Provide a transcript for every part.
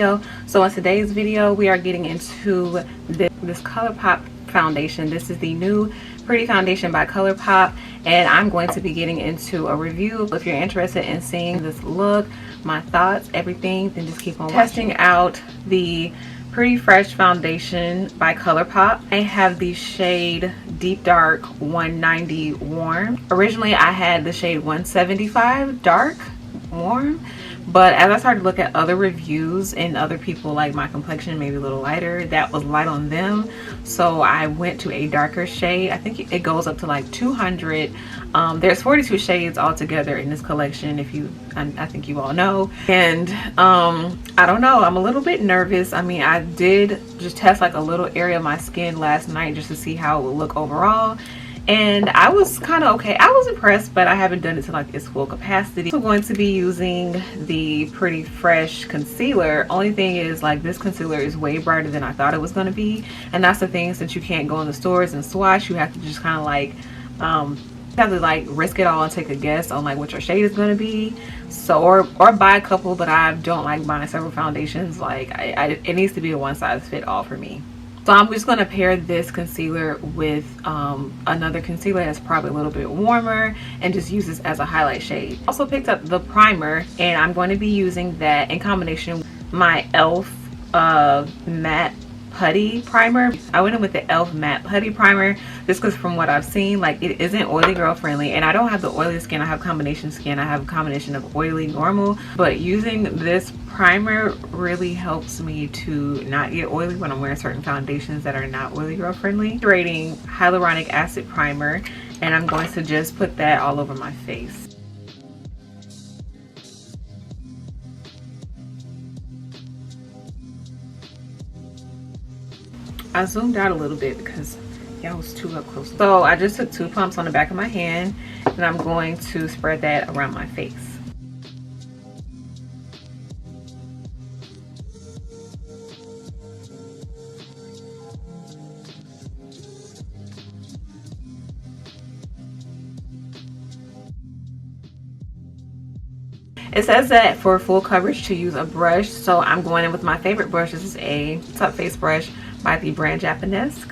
video. So in today's video we are getting into this Colourpop foundation. This is the new Pretty foundation by Colourpop, and I'm going to be getting into a review. If you're interested in seeing this look, my thoughts, everything, then just keep on testing out the Pretty Fresh foundation by Colourpop. I have the shade Deep Dark 190 Warm. Originally I had the shade 175 Dark Warm, but as I started to look at other reviews and other people like my complexion maybe a little lighter, that was light on them, so I went to a darker shade. I think it goes up to like 200. There's 42 shades altogether in this collection, I think you all know. And I don't know, I'm a little bit nervous. I mean, I did just test like a little area of my skin last night just to see how it would look overall, and I was kind of okay. I was impressed, but I haven't done it to like its full capacity. I'm going to be using the Pretty Fresh concealer. Only thing is, like, this concealer is way brighter than I thought it was going to be, and that's the thing, since you can't go in the stores and swatch, you have to just kind of like risk it all and take a guess on like what your shade is going to be. So or buy a couple, but I don't like buying several foundations. Like it needs to be a one size fit all for me. So I'm just going to pair this concealer with another concealer that's probably a little bit warmer and just use this as a highlight shade. Also picked up the primer, and I'm going to be using that in combination with my e.l.f. matte putty primer. I went in with the e.l.f. matte putty primer just because from what I've seen, like, it isn't oily girl friendly, and I don't have the oily skin. I have combination skin. I have a combination of oily, normal, but using this primer really helps me to not get oily when I'm wearing certain foundations that are not oily girl friendly. Hydrating hyaluronic acid primer, and I'm going to just put that all over my face. I zoomed out a little bit because y'all was too up close. So I just took 2 pumps on the back of my hand, and I'm going to spread that around my face. It says that for full coverage to use a brush, so I'm going in with my favorite brush. This is a Top Face brush by the brand Japanesque.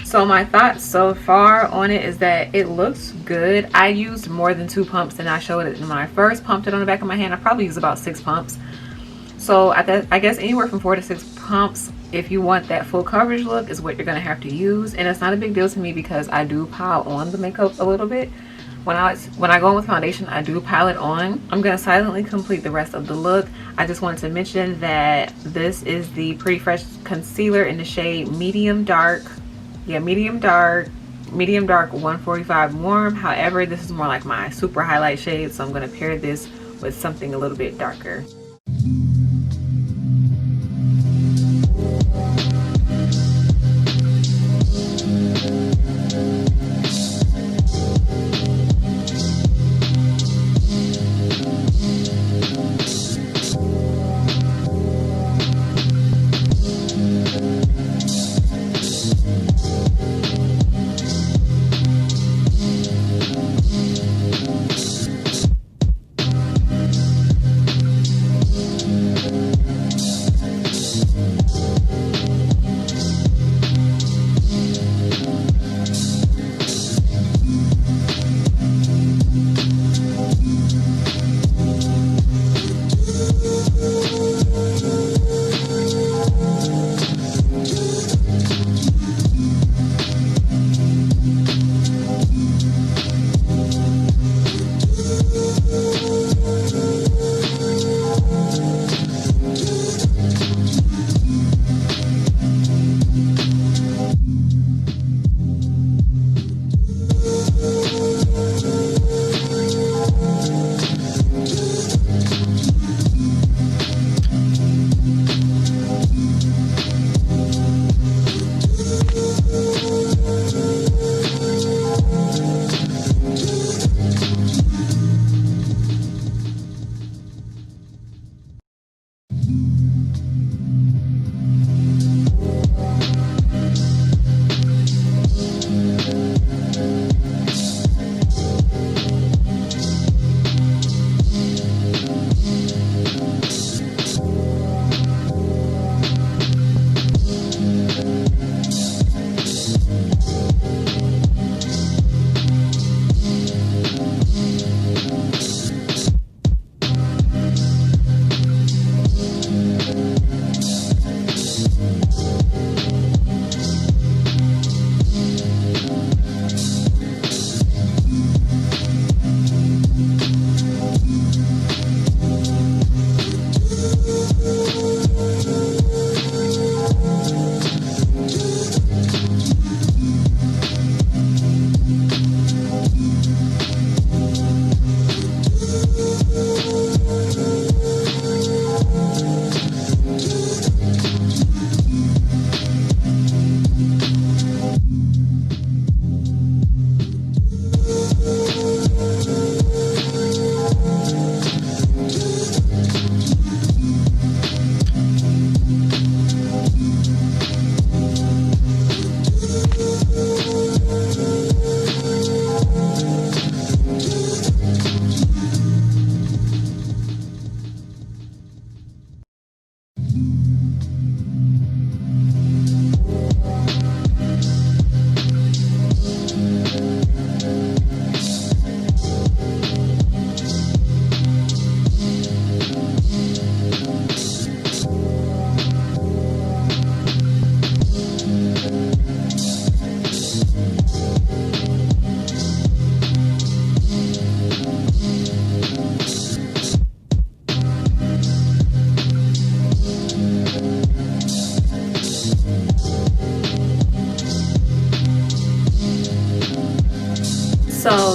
So my thoughts so far on it is that it looks good. I used more than 2 pumps than I showed it when I first pumped it on the back of my hand. I probably used about 6 pumps. So I guess anywhere from 4 to 6 pumps, if you want that full coverage look, is what you're going to have to use. And it's not a big deal to me because I do pile on the makeup a little bit. When I go in with foundation, I do pile it on. I'm going to silently complete the rest of the look. I just wanted to mention that this is the Pretty Fresh concealer in the shade medium dark. Yeah, medium dark 145 warm. However, this is more like my super highlight shade, so I'm going to pair this with something a little bit darker.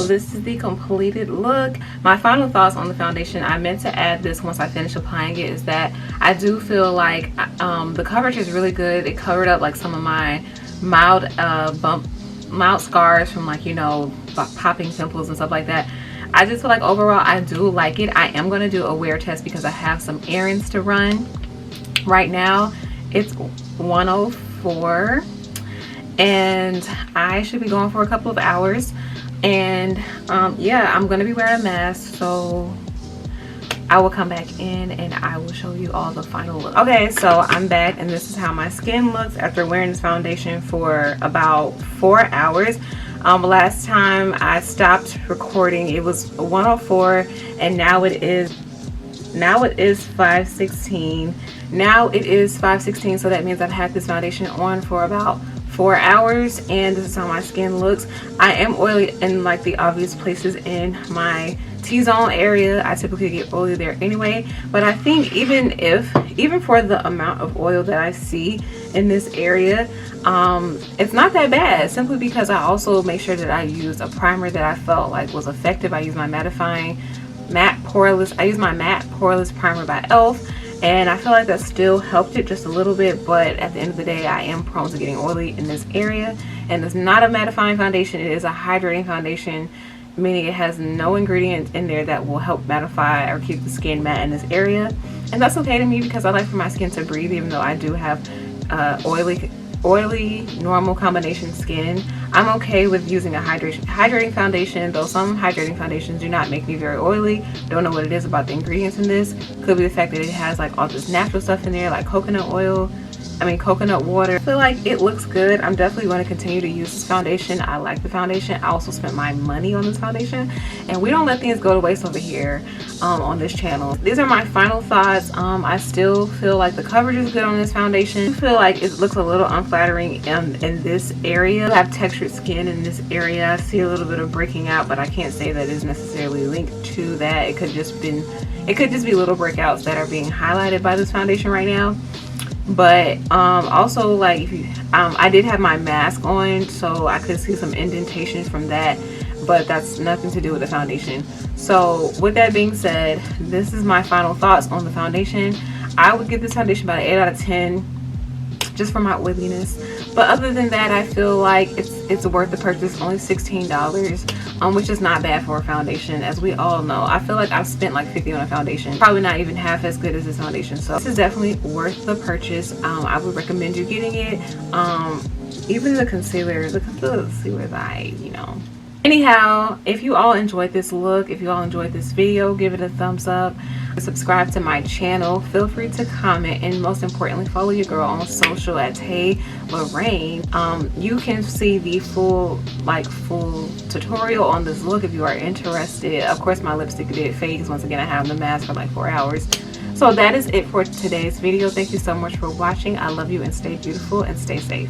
this is the completed look. My final thoughts on the foundation, I meant to add this once I finish applying it, is that I do feel like the coverage is really good. It covered up like some of my mild scars from, like, you know, popping pimples and stuff like that. I just feel like overall I do like it. I am going to do a wear test because I have some errands to run. Right now it's 1:04 and I should be going for a couple of hours, and yeah, I'm going to be wearing a mask, so I will come back in and I will show you all the final look. Okay, so I'm back and this is how my skin looks after wearing this foundation for about 4 hours. Last time I stopped recording it was 1:04 and now it is 5:16. Now it is 5:16, so that means I've had this foundation on for about 4 hours and this is how my skin looks. I am oily in like the obvious places in my T-zone area. I typically get oily there anyway, but I think even for the amount of oil that I see in this area, it's not that bad, simply because I also make sure that I use a primer that I felt like was effective. I use my matte poreless primer by e.l.f. and I feel like that still helped it just a little bit, but at the end of the day I am prone to getting oily in this area, and it's not a mattifying foundation, it is a hydrating foundation, meaning it has no ingredients in there that will help mattify or keep the skin matte in this area. And that's okay to me because I like for my skin to breathe, even though I do have oily normal combination skin. I'm okay with using a hydrating foundation, though some hydrating foundations do not make me very oily. Don't know what it is about the ingredients in this. Could be the fact that it has like all this natural stuff in there, like coconut water. I feel like it looks good. I'm definitely going to continue to use this foundation. I like the foundation. I also spent my money on this foundation, and we don't let things go to waste over here on this channel. These are my final thoughts. I still feel like the coverage is good on this foundation. I feel like it looks a little unflattering in this area. I have textured skin in this area. I see a little bit of breaking out, but I can't say that is necessarily linked to that. It could just be little breakouts that are being highlighted by this foundation right now. But also, like, if you I did have my mask on, so I could see some indentations from that, but that's nothing to do with the foundation. So with that being said, this is my final thoughts on the foundation. I would give this foundation about an 8 out of 10 just for my oiliness, but other than that I feel like it's worth the purchase. Only $16, which is not bad for a foundation. As we all know, I feel like I've spent like $50 on a foundation, probably not even half as good as this foundation, so this is definitely worth the purchase. I would recommend you getting it. Even the concealer is you know. Anyhow, if you all enjoyed this look, if you all enjoyed this video, give it a thumbs up, subscribe to my channel, feel free to comment, and most importantly, follow your girl on social at Tay Lorraine. You can see the full tutorial on this look if you are interested. Of course, my lipstick did fade because once again I have the mask for like 4 hours. So that is it for today's video. Thank you so much for watching. I love you, and stay beautiful and stay safe.